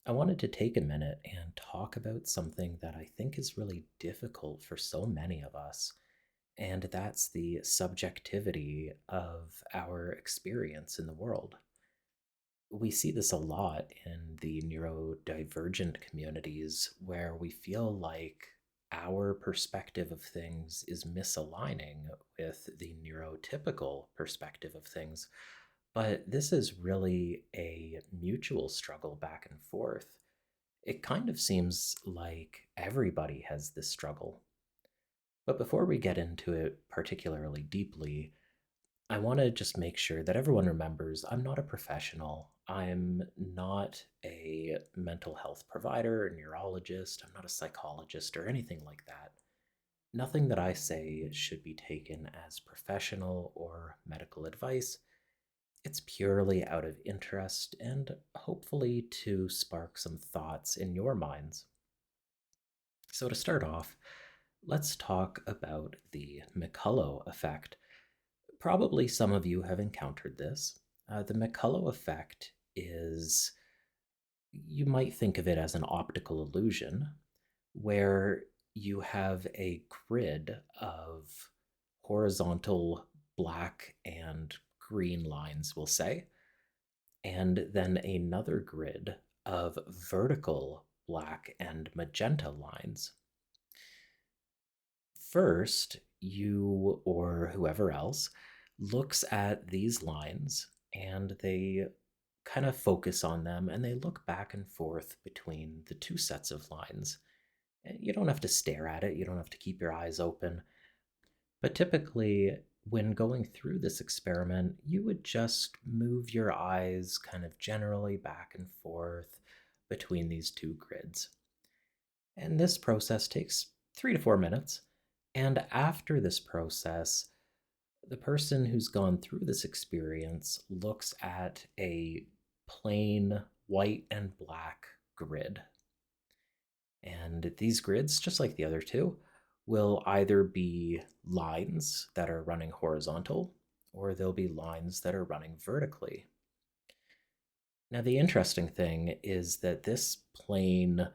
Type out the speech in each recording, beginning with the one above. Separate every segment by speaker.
Speaker 1: I wanted to take a minute and talk about something that I think is really difficult for so many of us, and that's the subjectivity of our experience in the world. We see this a lot in the neurodivergent communities where we feel like our perspective of things is misaligning with the neurotypical perspective of things. But this is really a mutual struggle back and forth. It kind of seems like everybody has this struggle. But before we get into it particularly deeply, I want to just make sure that everyone remembers I'm not a professional. I'm not a mental health provider, a neurologist. I'm not a psychologist or anything like that. Nothing that I say should be taken as professional or medical advice. It's purely out of interest and hopefully to spark some thoughts in your minds. So, to start off, let's talk about the McCullough effect. Probably some of you have encountered this. The McCullough effect is, you might think of it as an optical illusion, where you have a grid of horizontal black and green lines, we'll say, and then another grid of vertical black and magenta lines. First, you or whoever else looks at these lines and they kind of focus on them and they look back and forth between the two sets of lines. You don't have to stare at it, you don't have to keep your eyes open. But typically, when going through this experiment, you would just move your eyes kind of generally back and forth between these two grids. And this process takes 3 to 4 minutes. And after this process, the person who's gone through this experience looks at a plain white and black grid. And these grids, just like the other two, will either be lines that are running horizontal or they'll be lines that are running vertically. Now, the interesting thing is that this plain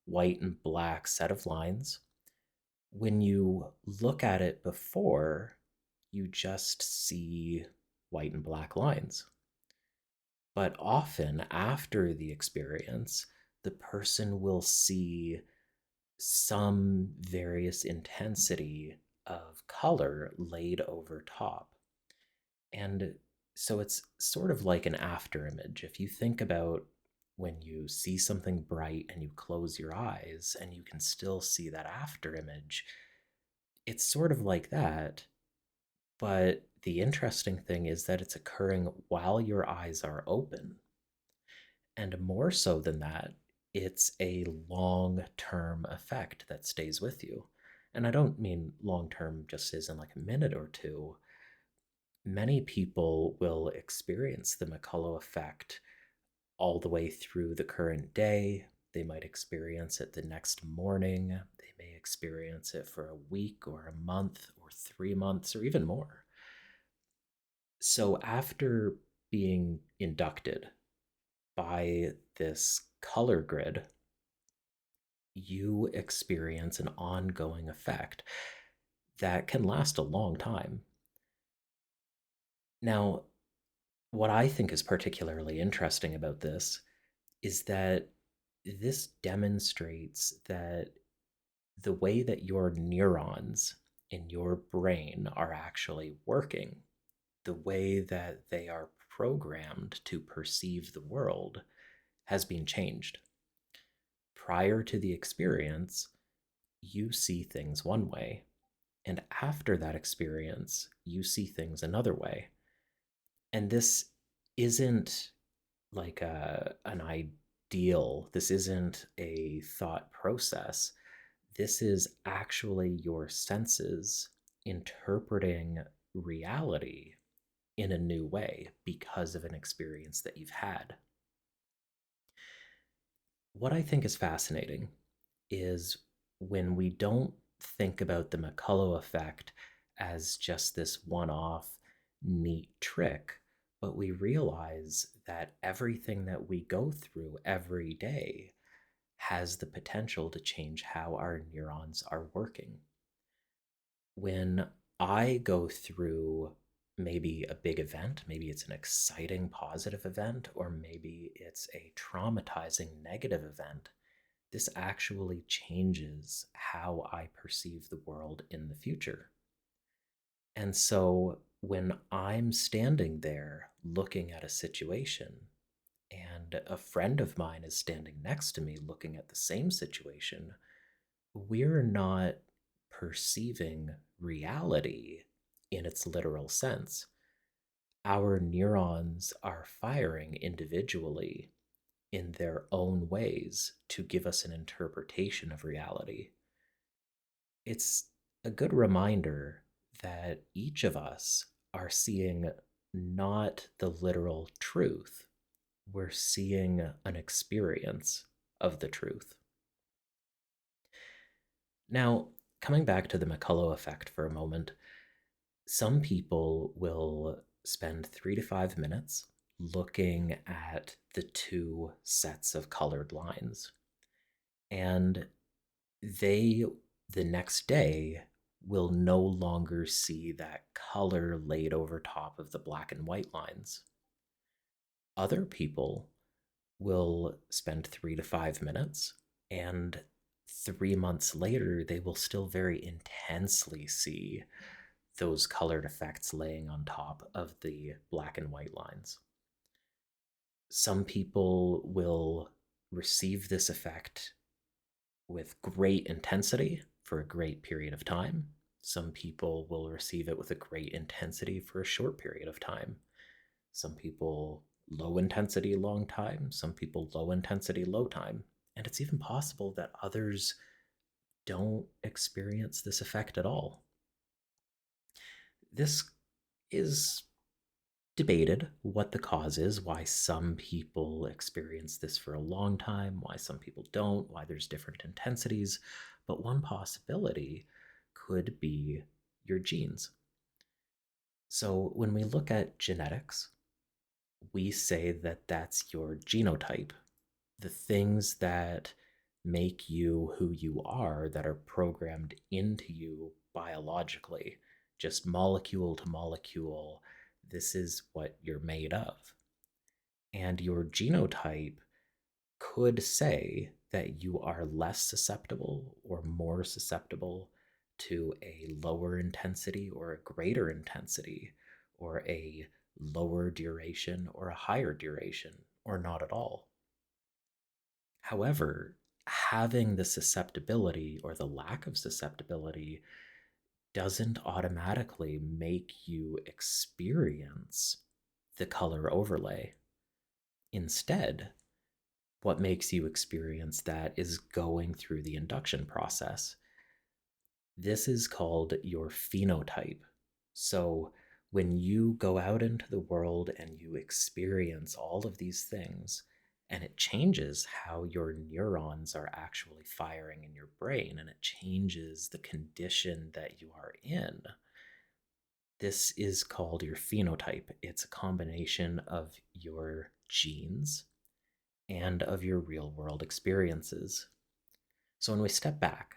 Speaker 1: white and black set of lines, when you look at it before, you just see white and black lines. But often after the experience, the person will see some various intensity of color laid over top. And so it's sort of like an after image. If you think about when you see something bright and you close your eyes and you can still see that after image, it's sort of like that. But the interesting thing is that it's occurring while your eyes are open. And more so than that, it's a long term effect that stays with you. And I don't mean long term just as in like a minute or two. Many people will experience the McCullough effect all the way through the current day. They might experience it the next morning. They may experience it for a week or a month or 3 months or even more. So, after being inducted by this color grid, you experience an ongoing effect that can last a long time. Now, what I think is particularly interesting about this is that this demonstrates that the way that your neurons in your brain are actually working, the way that they are programmed to perceive the world, has been changed. Prior to the experience, you see things one way, and after that experience, you see things another way. And this isn't like an ideal, this isn't a thought process. This is actually your senses interpreting reality in a new way because of an experience that you've had. What I think is fascinating is when we don't think about the McCullough effect as just this one off neat trick, but we realize that everything that we go through every day has the potential to change how our neurons are working. When I go through maybe a big event, maybe it's an exciting positive event, or maybe it's a traumatizing negative event, this actually changes how I perceive the world in the future. And so when I'm standing there looking at a situation, and a friend of mine is standing next to me looking at the same situation, we're not perceiving reality in its literal sense. Our neurons are firing individually in their own ways to give us an interpretation of reality. It's a good reminder that each of us are seeing not the literal truth, we're seeing an experience of the truth. Now, coming back to the McCullough effect for a moment, some people will spend 3 to 5 minutes looking at the two sets of colored lines, and they, the next day, will no longer see that color laid over top of the black and white lines. Other people will spend 3 to 5 minutes, and 3 months later, they will still very intensely see those colored effects laying on top of the black and white lines. Some people will receive this effect with great intensity for a great period of time. Some people will receive it with a great intensity for a short period of time. Some people low intensity, long time. Some people low intensity, low time. And it's even possible that others don't experience this effect at all. This is debated what the cause is, why some people experience this for a long time, why some people don't, why there's different intensities. But one possibility could be your genes. So when we look at genetics, we say that that's your genotype, the things that make you who you are, that are programmed into you biologically, just molecule to molecule. This is what you're made of. And your genotype could say that you are less susceptible or more susceptible to a lower intensity or a greater intensity, or a lower duration or a higher duration, or not at all. However, having the susceptibility or the lack of susceptibility doesn't automatically make you experience the color overlay. Instead, what makes you experience that is going through the induction process. This is called your phenotype. So when you go out into the world and you experience all of these things, and it changes how your neurons are actually firing in your brain, and it changes the condition that you are in. This is called your phenotype. It's a combination of your genes and of your real world experiences. So when we step back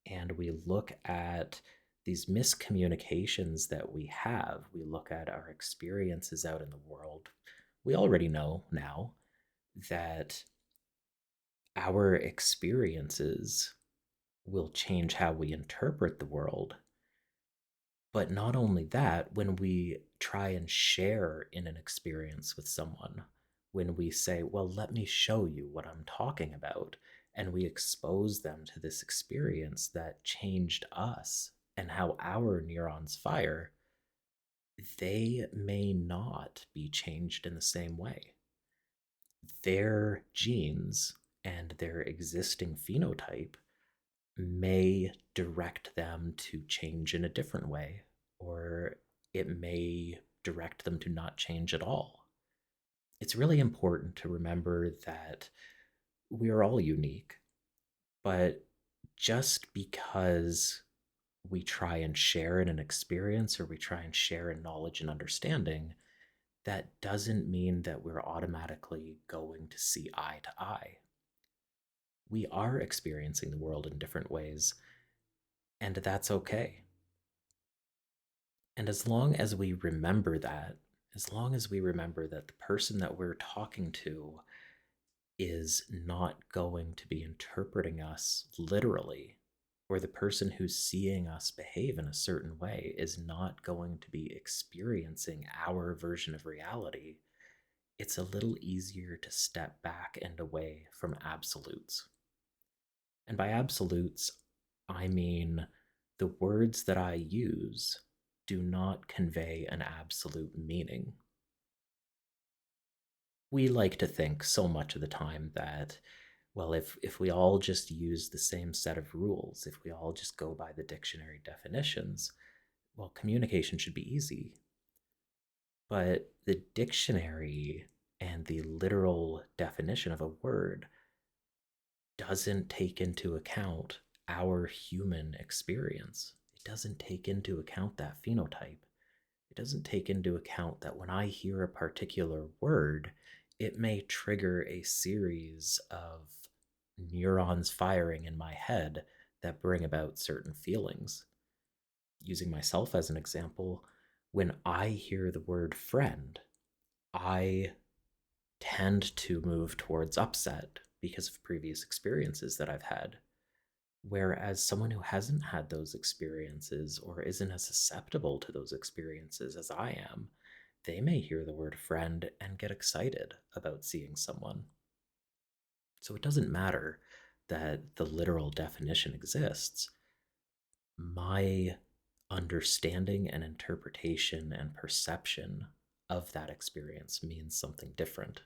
Speaker 1: and we look at these miscommunications that we have, we look at our experiences out in the world, we already know now that our experiences will change how we interpret the world. But not only that, when we try and share in an experience with someone, when we say, well, let me show you what I'm talking about, and we expose them to this experience that changed us and how our neurons fire, they may not be changed in the same way. Their genes and their existing phenotype may direct them to change in a different way, or it may direct them to not change at all. It's really important to remember that we are all unique, but just because we try and share in an experience or we try and share in knowledge and understanding that doesn't mean that we're automatically going to see eye to eye. We are experiencing the world in different ways, and that's okay. And as long as we remember that, as long as we remember that the person that we're talking to is not going to be interpreting us literally, or the person who's seeing us behave in a certain way is not going to be experiencing our version of reality, it's a little easier to step back and away from absolutes. And by absolutes, I mean the words that I use do not convey an absolute meaning. We like to think so much of the time that, well, if we all just use the same set of rules, if we all just go by the dictionary definitions, well, communication should be easy. But the dictionary and the literal definition of a word doesn't take into account our human experience. It doesn't take into account that phenotype. It doesn't take into account that when I hear a particular word, it may trigger a series of neurons firing in my head that bring about certain feelings. Using myself as an example, when I hear the word friend, I tend to move towards upset because of previous experiences that I've had. Whereas someone who hasn't had those experiences or isn't as susceptible to those experiences as I am, they may hear the word friend and get excited about seeing someone. So it doesn't matter that the literal definition exists. My understanding and interpretation and perception of that experience means something different.